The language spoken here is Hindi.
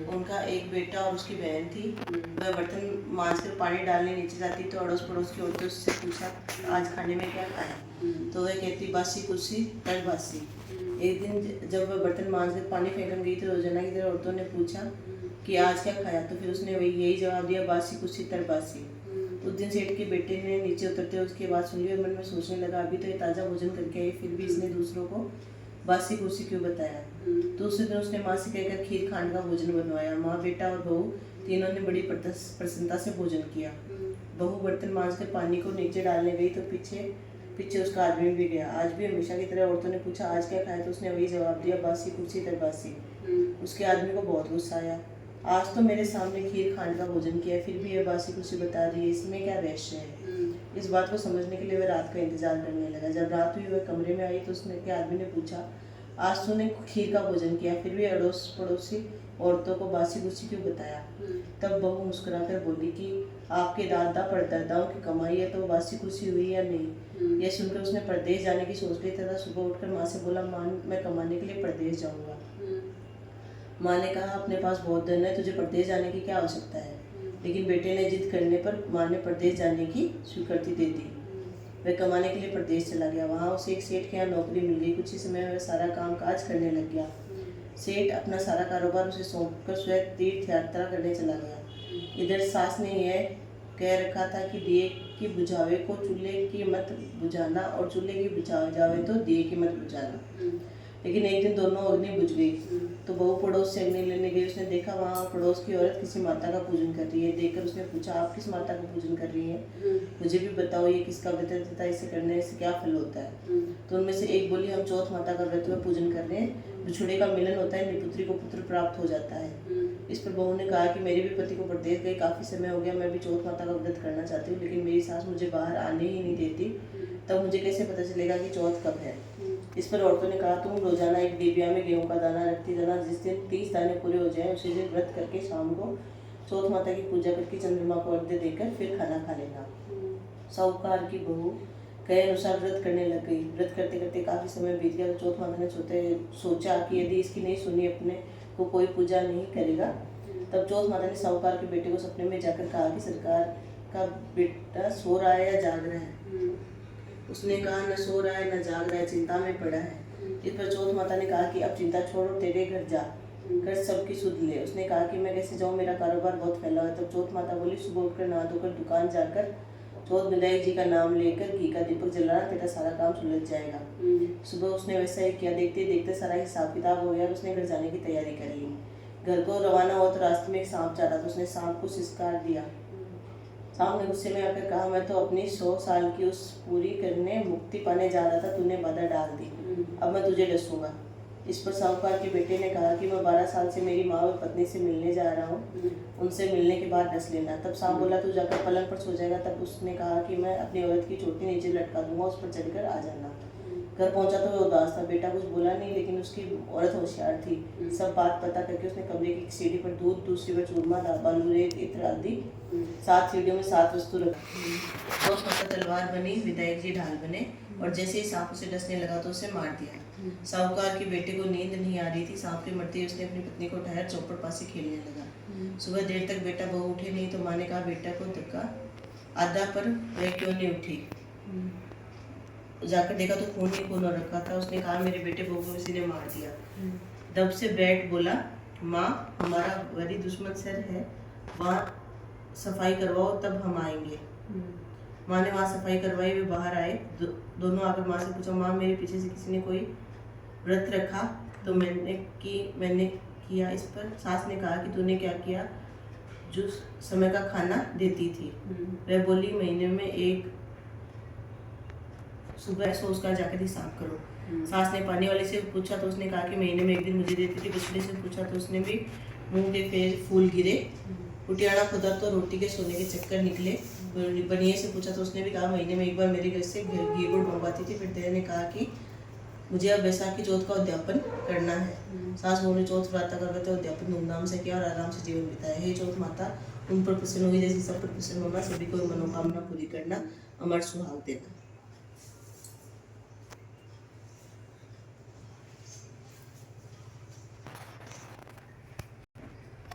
उनका एक बेटा और उसकी बहन थी। वह बर्तन मांज कर पानी डालने नीचे जाती तो अड़ोस पड़ोस की औरतों से पूछा आज खाने में क्या खाया, तो वह कहती बासी कुर्सी तर बासी। एक दिन जब वह बर्तन मांज कर पानी फेंकने गई तो रोजाना की तरह औरतों ने पूछा कि आज क्या खाया, तो फिर उसने वही यही जवाब दिया बासी कुर्सी तर बासी। उस दिन सेठ के बेटे ने नीचे उतरते उसकी बात सुन ली और मन में सोचने लगा अभी तो ये ताज़ा भोजन करके आई, फिर भी इसने दूसरों को बासी कुर्सी क्यों बताया। तो उसी दिन उसने माँ से कहकर खीर खांड का भोजन बनवाया। माँ, बेटा और बहू तीनों ने बड़ी प्रसन्नता से भोजन किया। बहू बर्तन मांज कर पानी को नीचे डालने गई तो पीछे पीछे उसका आदमी भी गया। आज भी हमेशा की तरह औरतों ने पूछा आज क्या खाया, तो उसने वही जवाब दिया बासी कुर्सी तर बासी। उसके आदमी को बहुत गुस्सा आया। आज तो मेरे सामने खीर खांड का भोजन किया, फिर भी यह बासी कुर्सी बता रही है, इसमें क्या रहस्य है। इस बात को समझने के लिए वह रात का इंतजार करने लगा। जब रात हुई वह कमरे में आई तो उसने के आदमी ने पूछा आज तूने खीर का भोजन किया, फिर भी अड़ोस पड़ोसी औरतों को बासी कुर्सी क्यों बताया। तब बहू मुस्कुराकर बोली कि आपके दादा परदादाओं की कमाई है तो बासी कुर्सी हुई या नहीं। यह सुनकर उसने परदेश जाने की सोच ली तथा सुबह उठकर माँ से बोला माँ, मैं कमाने के लिए परदेश जाऊँगा। माँ ने कहा अपने पास बहुत धन है, तुझे परदेश जाने की क्या आवश्यकता है। लेकिन बेटे ने जिद करने पर माँ ने परदेश जाने की स्वीकृति दे दी। वह कमाने के लिए परदेश चला गया। वहाँ उसे एक सेठ के यहाँ नौकरी मिल गई। कुछ ही समय में वह सारा काम काज करने लग गया। सेठ अपना सारा कारोबार उसे सौंपकर स्वयं तीर्थ यात्रा करने चला गया। इधर सास ने यह कह रखा था कि दिए की बुझावे को चूल्हे की मत बुझाना और चूल्हे की बुझावे तो दिए की मत बुझाना। लेकिन एक दिन दोनों अग्नि बुझ गई तो बहू पड़ोस से अग्नि लेने गई। उसने देखा वहाँ पड़ोस की औरत किसी माता का पूजन कर रही है। देखकर उसने पूछा आप किस माता का पूजन कर रही है, मुझे भी बताओ ये किसका व्रत है तथा इसे करने से क्या फल होता है। तो उनमें से एक बोली हम चौथ माता का व्रत में पूजन कर रहे हैं, बिछुड़े का मिलन होता है, निपुत्री को पुत्र प्राप्त हो जाता है। इस पर बहू ने कहा कि मेरे भी पति को परदेश गए काफ़ी समय हो गया, मैं भी चौथ माता का व्रत करना चाहती हूँ, लेकिन मेरी सास मुझे बाहर आने ही नहीं देती, तब मुझे कैसे पता चलेगा कि चौथ कब है। इस पर औरतों ने कहा तुम रोजाना एक डिबिया में गेहूं का दाना रखती जाना, जिस दिन 30 दाने पूरे हो जाएं उसी दिन व्रत करके शाम को चौथ माता की पूजा करके चंद्रमा को अर्घ्य देकर फिर खाना खा लेना। साहूकार की बहू कहे अनुसार व्रत करने लग गई। व्रत करते करते काफी समय बीत गया तो चौथ माता ने सोचा कि यदि इसकी नहीं सुनी अपने को कोई पूजा नहीं करेगा। तब चौथ माता ने साहूकार के बेटे को सपने में जाकर कहा कि सरकार का बेटा सो रहा है या जाग रहा है। उसने कहा न सो रहा है न जाग रहा है, चिंता में पड़ा है। इस पर चौथ माता ने कहा कि अब चिंता छोड़ो, तेरे घर जा कर सबकी सुध ले। उसने कहा कि मैं कैसे जाऊँ, मेरा कारोबार बहुत फैला है। तब चौथ माता बोली सुबह उठकर नहा धोकर दुकान जाकर चौथ विदाई जी का नाम लेकर घी का दीपक जलाना, तेरा सारा काम सुलझ जाएगा। सुबह उसने वैसा ही किया। देखते देखते सारा हिसाब किताब हो गया और उसने घर जाने की तैयारी कर ली। घर को रवाना हुआ तो रास्ते में एक सांप जा रहा था। उसने सांप को सिसकार दिया। सांप ने गुस्से में आकर कहा मैं तो अपनी 100 साल की उस पूरी करने मुक्ति पाने जा रहा था, तूने बाधा डाल दी, अब मैं तुझे डसूंगा। इस पर साहूकार के बेटे ने कहा कि मैं 12 साल से मेरी माँ व पत्नी से मिलने जा रहा हूँ, उनसे मिलने के बाद डस लेना। तब सांप बोला तू जाकर पलंग पर सो जाएगा। तब उसने कहा कि मैं अपनी औरत की चोटी नीचे लटका दूंगा, उस पर चढ़कर आ जाना। घर पहुंचा तो वह उदास था। बेटा कुछ बोला नहीं, लेकिन उसकी औरत होशियार थी। सब बात पता करके उसने कमरे की सीढ़ी पर दूध, दूसरी पर चूरमा, बालू, रेत इत्र आदि 7 सीढ़ियों में 7 वस्तु रखी। चौथ माता तलवार बनी, विधायक जी ढाल बने और जैसे ही सांप उसे डसने लगा तो उसे मार दिया। साहूकार के बेटे को नींद नहीं आ रही थी। सांप के मरते ही उसने अपनी पत्नी को उठाया, चौपड़ पास से खेलने लगा। सुबह देर तक बेटा बहू उठे नहीं तो माँ ने कहा बेटा को धक्का आधा पर वह क्यों नहीं उठी। जाकर देखा तो खून ही खून हो रखा था। उसने कहा मेरे बेटे बहू को किसी ने मार दिया। दब से बैठ बोला माँ हमारा बड़ी दुश्मन सर है, वहाँ सफाई करवाओ तब हम आएंगे। माँ ने वहाँ सफाई करवाई, वे बाहर आए। दोनों आकर माँ से पूछा माँ मेरे पीछे से किसी ने कोई व्रत रखा, तो मैंने किया। इस पर सास ने कहा कि तूने क्या किया, जो समय का खाना देती थी। वह बोली महीने में एक सुबह सो उसका जाकर हिसाब करो। सास ने पानी वाले से पूछा तो उसने कहा कि महीने में एक दिन मुझे देती थी। बछड़े से पूछा तो उसने भी मुंह के फेर फूल गिरे। उटियाना खुदा तो रोटी के सोने के चक्कर निकले। बनिए से पूछा तो उसने भी कहा महीने में एक बार मेरे घर से घी गुड़ मंगवाती थी। फिर दया ने कहा कि मुझे अब बैसाखी चौथ का उद्यापन करना है। सास बहू ने चौथ व्रत का व्रत उद्यापन धूमधाम से किया और आराम से जीवन बिताया। हे चौथ माता उन पर प्रसन्न हुई जैसी सब पर प्रसन्न होना, सभी को मनोकामना पूरी करना, अमर सुहाग देना।